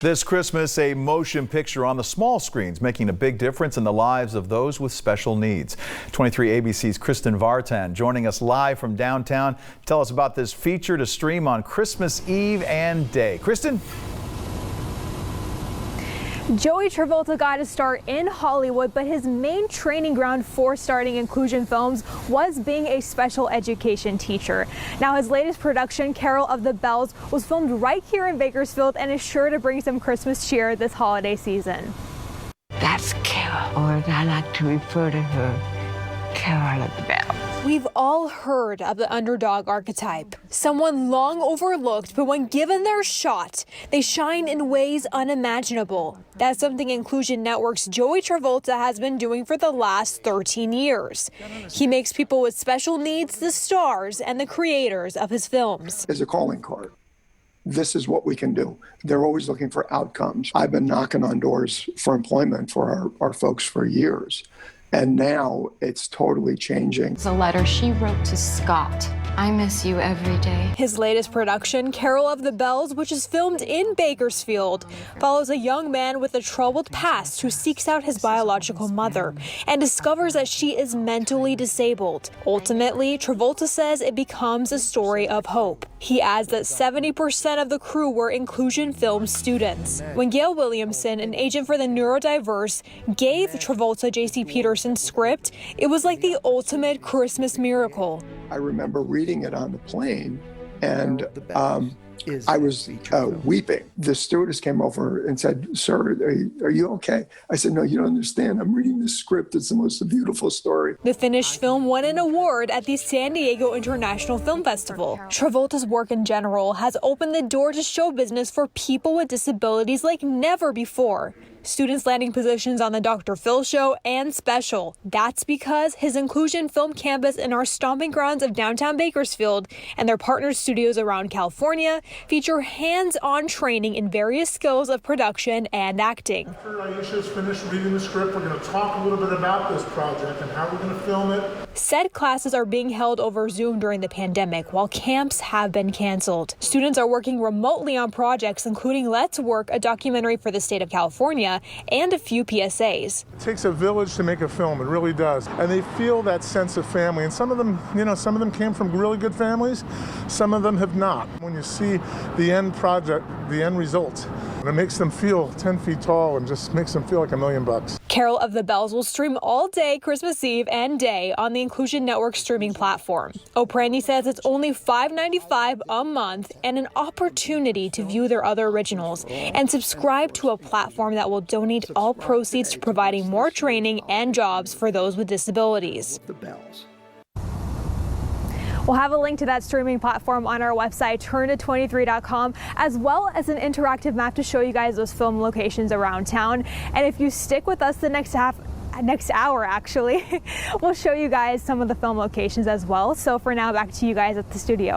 This Christmas, a motion picture on the small screens, making a big difference in the lives of those with special needs. 23 ABC's Kristen Vartan joining us live from downtown. Tell us about this feature to stream on Christmas Eve and Day. Kristen? Joey Travolta got his start in Hollywood, but his main training ground for starting inclusion films was being a special education teacher. Now his latest production, Carol of the Bells, was filmed right here in Bakersfield and is sure to bring some Christmas cheer this holiday season. That's Carol, or I like to refer to her, Carol of the Bells. We've all heard of the underdog archetype, someone long overlooked, but when given their shot, they shine in ways unimaginable. That's something Inclusion Network's Joey Travolta has been doing for the last 13 years. He makes people with special needs the stars and the creators of his films. As a calling card. This is what we can do. They're always looking for outcomes. I've been knocking on doors for employment for our folks for years. And now it's totally changing. It's a letter she wrote to Scott. I miss you every day. His latest production, Carol of the Bells, which is filmed in Bakersfield, follows a young man with a troubled past who seeks out his biological mother and discovers that she is mentally disabled. Ultimately, Travolta says it becomes a story of hope. He adds that 70% of the crew were inclusion film students. When Gail Williamson, an agent for the neurodiverse, gave Travolta J.C. Peterson's script, it was like the ultimate Christmas miracle. I remember reading it on the plane, and I was weeping. The stewardess came over and said, "Sir, are you okay?" I said, "No, you don't understand. I'm reading this script. It's the most beautiful story." The finished film won an award at the San Diego International Film Festival. Travolta's work in general has opened the door to show business for people with disabilities like never before. Students landing positions on the Dr. Phil Show and Special. That's because his inclusion film campus in our stomping grounds of downtown Bakersfield and their partner studios around California feature hands-on training in various skills of production and acting. After Aisha's finished reading the script, we're going to talk a little bit about this project and how we're going to film it. Said classes are being held over Zoom during the pandemic, while camps have been canceled. Students are working remotely on projects, including Let's Work, a documentary for the state of California, and a few PSAs. It takes a village to make a film, it really does. And they feel that sense of family. And some of them came from really good families, some of them have not. When you see the end project, the end result, it makes them feel 10 feet tall and just makes them feel like $1 million. Carol of the Bells will stream all day Christmas Eve and Day on the Inclusion Network streaming platform. O'Prandy says it's only $5.95 a month and an opportunity to view their other originals and subscribe to a platform that will donate all proceeds to providing more training and jobs for those with disabilities. We'll have a link to that streaming platform on our website, turnto23.com, as well as an interactive map to show you guys those film locations around town. And if you stick with us the next hour, actually, we'll show you guys some of the film locations as well. So for now, back to you guys at the studio.